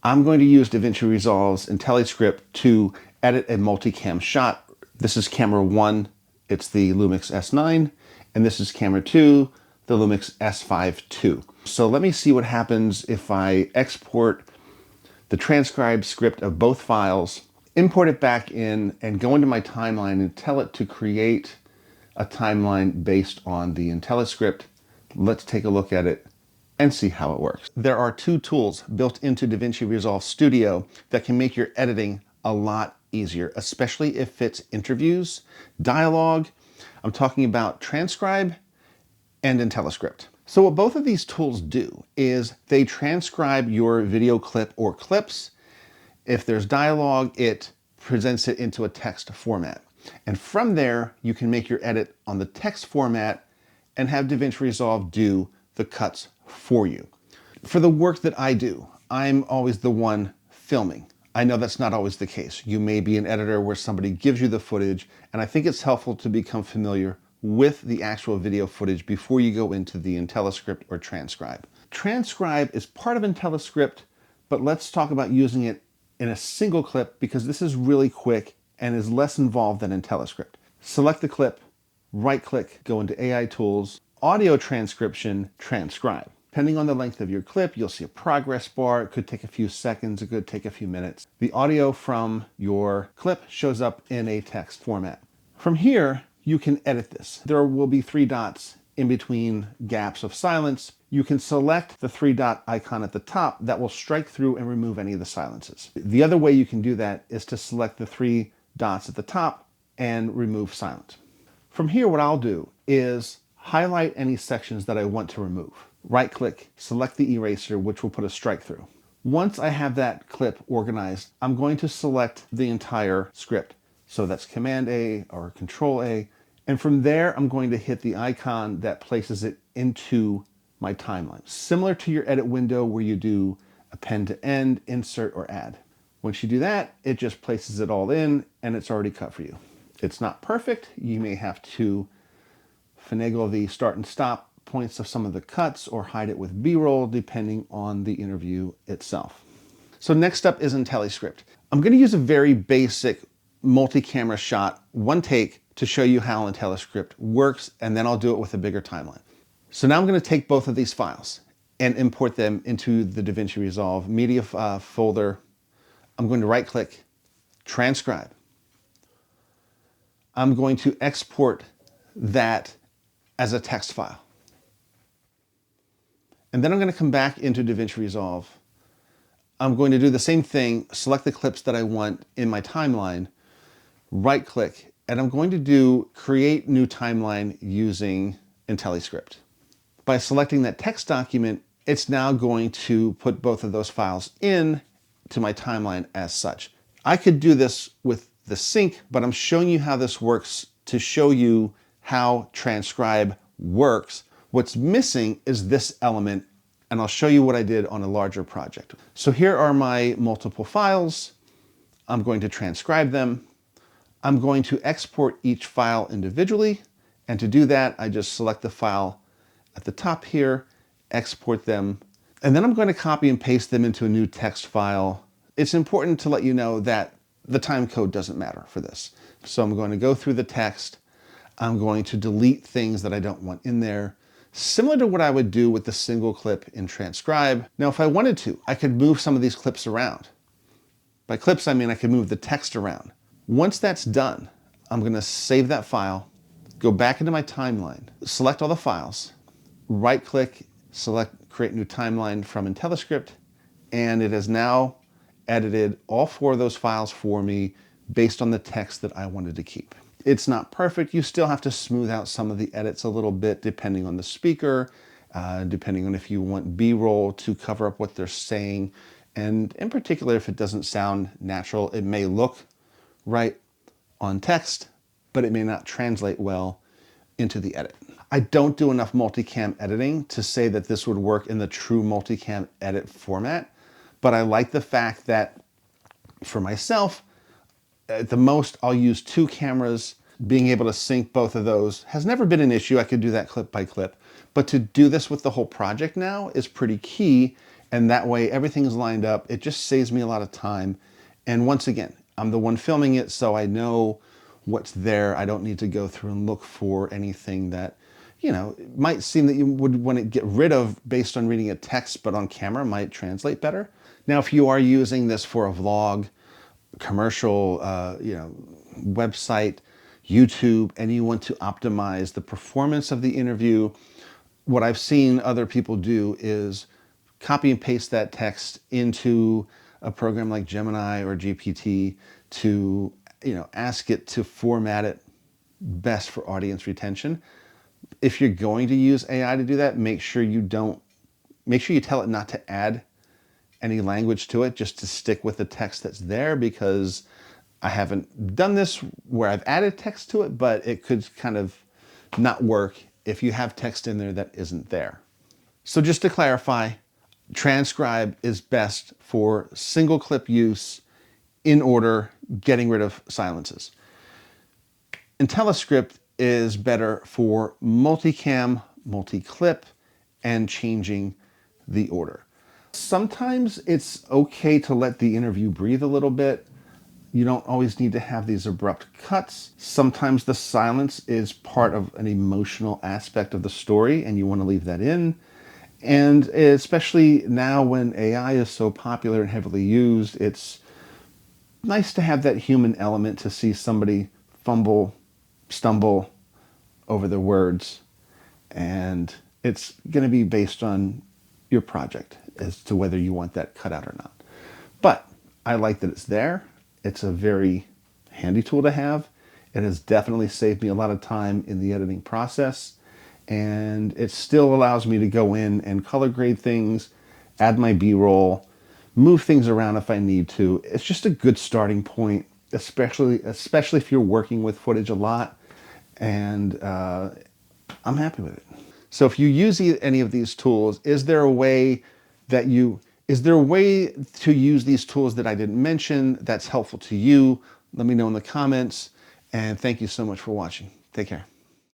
I'm going to use Davinci Resolve's IntelliScript to edit a multicam shot. This is camera 1, it's the Lumix S9, and this is camera 2, the Lumix S5 II. So let me see what happens if I export the transcribe script of both files, import it back in, and go into my timeline and tell it to create a timeline based on the IntelliScript. Let's take a look at it and see how it works. There are two tools built into Davinci Resolve Studio that can make your editing a lot easier, especially if it's interviews, dialogue. I'm talking about Transcribe and IntelliScript. So what both of these tools do is they transcribe your video clip or clips. If there's dialogue, it presents it into a text format. And from there, you can make your edit on the text format and have Davinci Resolve do the cuts for you. For the work that I do, I'm always the one filming. I know that's not always the case. You may be an editor where somebody gives you the footage, and I think it's helpful to become familiar with the actual video footage before you go into the IntelliScript or Transcribe. Transcribe is part of IntelliScript, but let's talk about using it in a single clip because this is really quick and is less involved than IntelliScript. Select the clip, right-click, go into AI Tools, Audio Transcription, Transcribe. Depending on the length of your clip, you'll see a progress bar. It could take a few seconds, it could take a few minutes. The audio from your clip shows up in a text format. From here, you can edit this. There will be 3 dots in between gaps of silence. You can select the 3-dot icon at the top that will strike through and remove any of the silences. The other way you can do that is to select the 3 dots at the top and remove silence. From here, what I'll do is highlight any sections that I want to remove. Right-click, select the eraser, which will put a strike through. Once I have that clip organized, I'm going to select the entire script. So that's Command A or Control A. And from there, I'm going to hit the icon that places it into my timeline. Similar to your edit window where you do append to end, insert, or add. Once you do that, it just places it all in and it's already cut for you. It's not perfect. You may have to finagle the start and stop points of some of the cuts or hide it with B-roll depending on the interview itself. So next up is IntelliScript. I'm going to use a very basic multi-camera shot, one take, to show you how IntelliScript works, and then I'll do it with a bigger timeline. So now I'm going to take both of these files and import them into the Davinci Resolve media folder. I'm going to right-click, transcribe. I'm going to export that as a text file. And then I'm going to come back into Davinci Resolve. I'm going to do the same thing, select the clips that I want in my timeline, right-click, and I'm going to do Create New Timeline using IntelliScript. By selecting that text document, it's now going to put both of those files in to my timeline as such. I could do this with the sync, but I'm showing you how this works to show you how Transcribe works. What's missing is this element, and I'll show you what I did on a larger project. So here are my multiple files. I'm going to transcribe them. I'm going to export each file individually, and to do that, I just select the file at the top here, export them, and then I'm going to copy and paste them into a new text file. It's important to let you know that the time code doesn't matter for this. So I'm going to go through the text. I'm going to delete things that I don't want in there, similar to what I would do with the single clip in Transcribe. Now, if I wanted to, I could move some of these clips around. By clips, I mean I could move the text around. Once that's done, I'm going to save that file, go back into my timeline, select all the files, right-click, select Create New Timeline from IntelliScript, and it has now edited all 4 of those files for me based on the text that I wanted to keep. It's not perfect. You still have to smooth out some of the edits a little bit depending on the speaker, depending on if you want B-roll to cover up what they're saying. And in particular, if it doesn't sound natural, it may look right on text, but it may not translate well into the edit. I don't do enough multicam editing to say that this would work in the true multicam edit format, but I like the fact that for myself, at the most, I'll use 2 cameras. Being able to sync both of those has never been an issue. I could do that clip by clip. But to do this with the whole project now is pretty key. And that way everything's lined up. It just saves me a lot of time. And once again, I'm the one filming it, so I know what's there. I don't need to go through and look for anything that, you know, it might seem that you would want to get rid of based on reading a text, but on camera might translate better. Now, if you are using this for a vlog, commercial, website, YouTube, and you want to optimize the performance of the interview, what I've seen other people do is copy and paste that text into a program like Gemini or GPT to, ask it to format it best for audience retention. If you're going to use AI to do that, make sure you tell it not to add any language to it, just to stick with the text that's there, because I haven't done this where I've added text to it, but it could kind of not work if you have text in there that isn't there. So just to clarify, Transcribe is best for single clip use in order, getting rid of silences. IntelliScript is better for multicam, multi-clip, and changing the order. Sometimes it's okay to let the interview breathe a little bit. You don't always need to have these abrupt cuts. Sometimes the silence is part of an emotional aspect of the story and you want to leave that in. And especially now when AI is so popular and heavily used, it's nice to have that human element, to see somebody fumble, stumble over their words. And it's going to be based on your project as to whether you want that cut out or not. But I like that it's there. It's a very handy tool to have. It has definitely saved me a lot of time in the editing process. And it still allows me to go in and color grade things, add my B-roll, move things around if I need to. It's just a good starting point, especially if you're working with footage a lot. And I'm happy with it. So if you use any of these tools, is there a way to use these tools that I didn't mention that's helpful to you? Let me know in the comments. And thank you so much for watching. Take care.